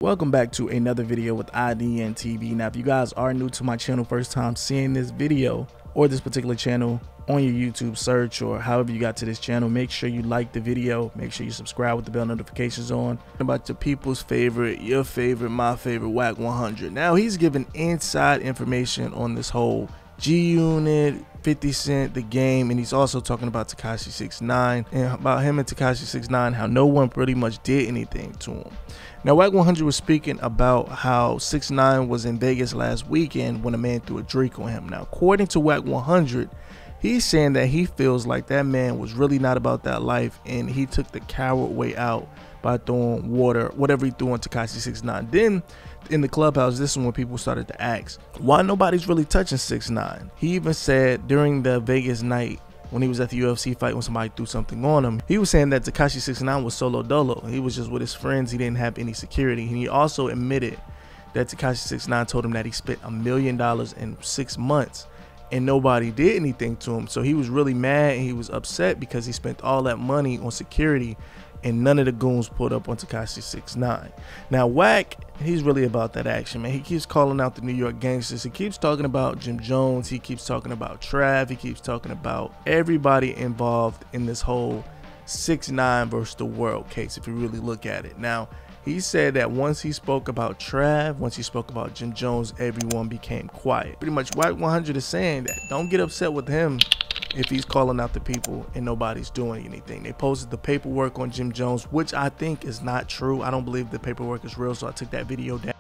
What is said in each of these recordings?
Welcome back to another video with idnTV. Now, if you guys are new to my channel, first time seeing this video or this particular channel on your YouTube search or however you got to this channel, make sure you like the video, make sure you subscribe with the bell notifications on. About your people's favorite, your favorite, my favorite, Wack 100. Now, he's giving inside information on this whole G-Unit, 50 Cent, the game, and he's also talking about Tekashi 6ix9ine and about him and Tekashi 6ix9ine, how no one pretty much did anything to him. Now, Wack 100 was speaking about how 6ix9ine was in Vegas last weekend when a man threw a drink on him. Now, according to Wack 100, he's saying that he feels like that man was really not about that life and he took the coward way out by throwing water, whatever he threw on Tekashi 6ix9ine. Then in the clubhouse, this is when people started to ask why nobody's really touching 6ix9ine. He even said during the Vegas night when he was at the UFC fight, when somebody threw something on him, he was saying that Tekashi 6ix9ine was solo dolo. He was just with his friends. He didn't have any security. And he also admitted that Tekashi 6ix9ine told him that he spent $1 million in 6 months and nobody did anything to him. So he was really mad and he was upset because he spent all that money on security and none of the goons pulled up on Tekashi 6ix9ine. Now, Wack, he's really about that action, man. He keeps calling out the New York gangsters. He keeps talking about Jim Jones. He keeps talking about Trav. He keeps talking about everybody involved in this whole 6ix9ine versus the world case, if you really look at it. Now, he said that once he spoke about Trav, once he spoke about Jim Jones, everyone became quiet. Pretty much Wack 100 is saying that don't get upset with him if he's calling out the people and nobody's doing anything. They posted the paperwork on Jim Jones, which I think is not true. I don't believe the paperwork is real, so I took that video down.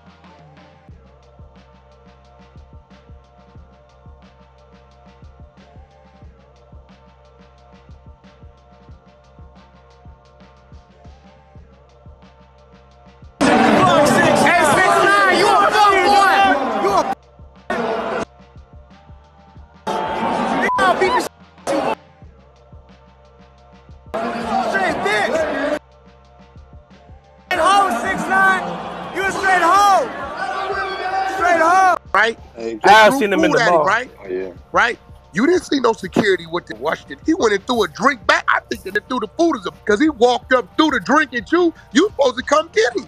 Right? I've seen him in the mall. Right? Oh, yeah. Right? You didn't see no security with the Washington. He went and threw a drink back. I think that they threw the food as because he walked up, threw the drink at you. You supposed to come get him.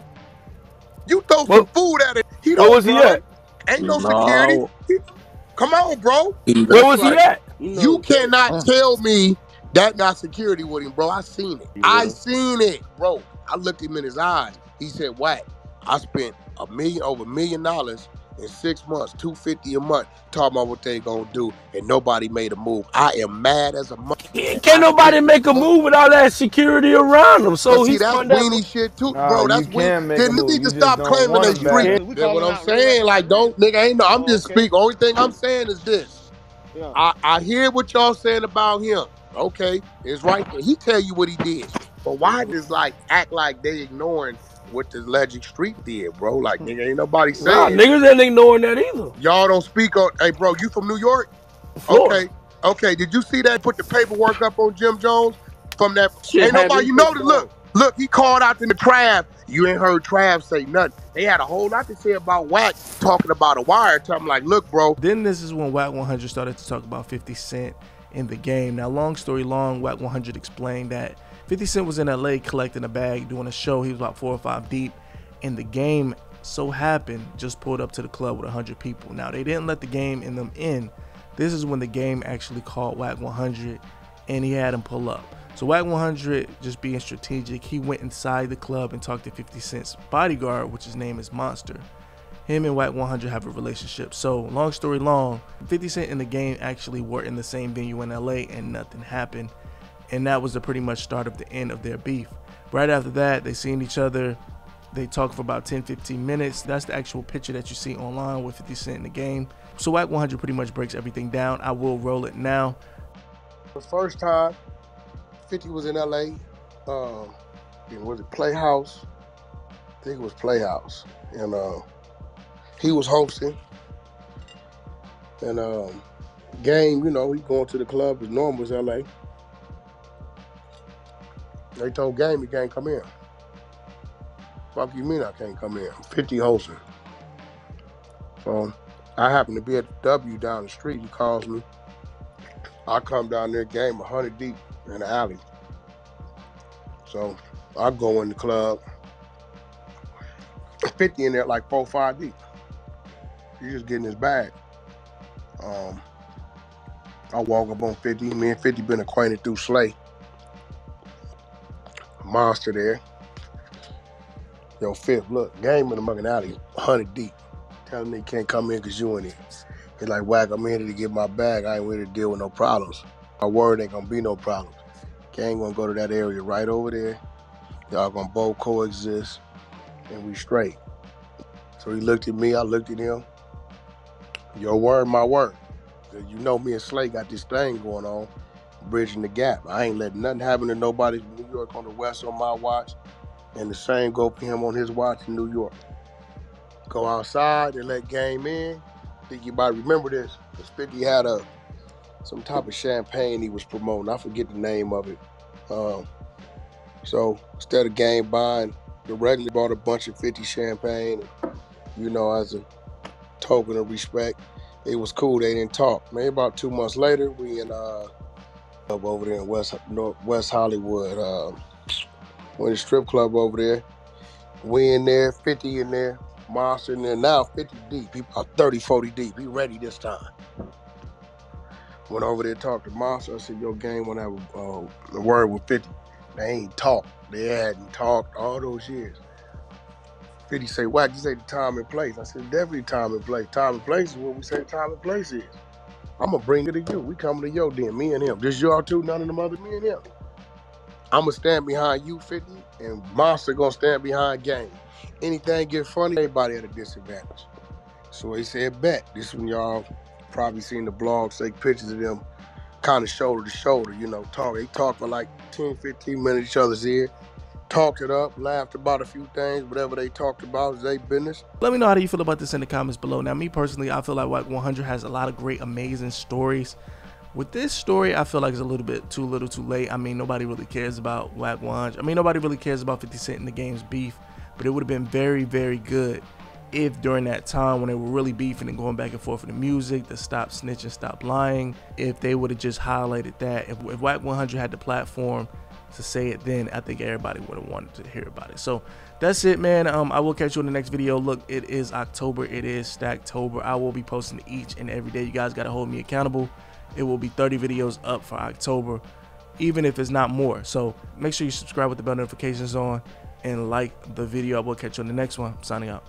You throw some food at it. He don't. Where was he at? Ain't no security. Come on, bro. Where was he at? You cannot tell me that not security with him, bro. I seen it. I seen it, bro. I looked him in his eyes. He said, Wack, I spent over $1 million in 6 months, $250 a month, talking about what they gonna do, and nobody made a move. I am mad as a monkey. Can't nobody make a move with all that security around him. So he's that's weenie shit too, bro. That's weenie. Then you need to stop claiming they street. That's what I'm saying. Like, don't, nigga, ain't no. I'm just speaking. Only thing I'm saying is this. I hear what y'all saying about him. Okay, it's right there. He tell you what he did, but why does like act like they ignoring what the Legend Street did, bro? Like, nigga, ain't nobody saying. Nah, niggas ain't ignoring that either. Y'all don't speak on. Hey, bro, you from New York? Okay, okay. Did you see that? Put the paperwork up on Jim Jones from that. Shit, ain't nobody. You know the look. He called out in the Trav. You ain't heard Trav say nothing. They had a whole lot to say about Wack talking about a wire. I'm like, look, bro. Then this is when Wack 100 started to talk about 50 Cent in the game. Now, long story long, Wack 100 explained that 50 Cent was in LA collecting a bag, doing a show. He was about 4 or 5 deep, and the game so happened just pulled up to the club with 100 people. Now, they didn't let the game and them in. This is when the game actually called Wack 100 and he had him pull up. So Wack 100, just being strategic, he went inside the club and talked to 50 Cent's bodyguard, which his name is Monster. Him and Wack 100 have a relationship. So long story long, 50 Cent and the game actually were in the same venue in LA and nothing happened. And that was the pretty much start of the end of their beef. Right after that, they seen each other. They talked for about 10-15 minutes. That's the actual picture that you see online with 50 Cent in the game. So Wack 100 pretty much breaks everything down. I will roll it now. The first time 50 was in LA, was it Playhouse? I think it was Playhouse. And he was hosting. And game, you know, he going to the club as normal as LA. They told Game he can't come in. Fuck you mean I can't come in? 50 hosting. So I happen to be at the W down the street. He calls me. I come down there, Game 100 deep in the alley. So I go in the club. 50 in there like 4 or 5 deep. He just getting his bag. I walk up on 50. Me and 50 been acquainted through Slay. Monster there. Yo, Fifth, look, game in the mucking alley, 100 deep. Tell him they can't come in because you in here. He's like, Wack, I'm here to get my bag. I ain't here to deal with no problems. My word ain't gonna be no problems. Gang gonna go to that area right over there. Y'all gonna both coexist, and we straight. So he looked at me, I looked at him. Your word, my word. You know me and Slay got this thing going on, bridging the gap. I ain't letting nothing happen to nobody in New York on the West on my watch, and the same go for him on his watch in New York. Go outside and let game in. I think you might remember this, because 50 had some type of champagne he was promoting. I forget the name of it. So instead of game buying, the regular bought a bunch of 50 champagne, you know, as a token of respect. It was cool. They didn't talk. Maybe about 2 months later, we in over there in West Hollywood. We're in the strip club over there. We in there, 50 in there, Monster in there. Now 50 deep. He about 30, 40 deep. He ready this time. Went over there, talked to Monster. I said, yo, gang wanna have a word with 50. They ain't talked. They hadn't talked all those years. 50 say, Wack, you say the time and place. I said, definitely time and place. Time and place is what we say time and place is. I'm going to bring it to you. We coming to your den, me and him. Just y'all two, none of them other, me and him. I'm going to stand behind you, 50, and Monster going to stand behind Game. Anything get funny, everybody at a disadvantage. So he said, bet. This one y'all probably seen the blog, take pictures of them kind of shoulder to shoulder, you know, talk. They talk for like 10, 15 minutes each other's ear. Talked it up, laughed about a few things, whatever they talked about is their business. Let me know how do you feel about this in the comments below. Now, me personally, I feel like Wack 100 has a lot of great, amazing stories. With this story, I feel like it's a little bit too little too late. I mean, nobody really cares about Wack 100. I mean, nobody really cares about 50 Cent in the game's beef, but it would have been very, very good if during that time when they were really beefing and going back and forth in the music, the stop snitching, stop lying, if they would have just highlighted that. If Wack 100 had the platform to say it then, I think everybody would have wanted to hear about it. So that's it, man. I will catch you in the next video. Look, it is October. It is Stacktober. I will be posting each and every day. You guys got to hold me accountable. It will be 30 videos up for October, even if it's not more. So make sure you subscribe with the bell notifications on and like the video. I will catch you on the next one. I'm signing out.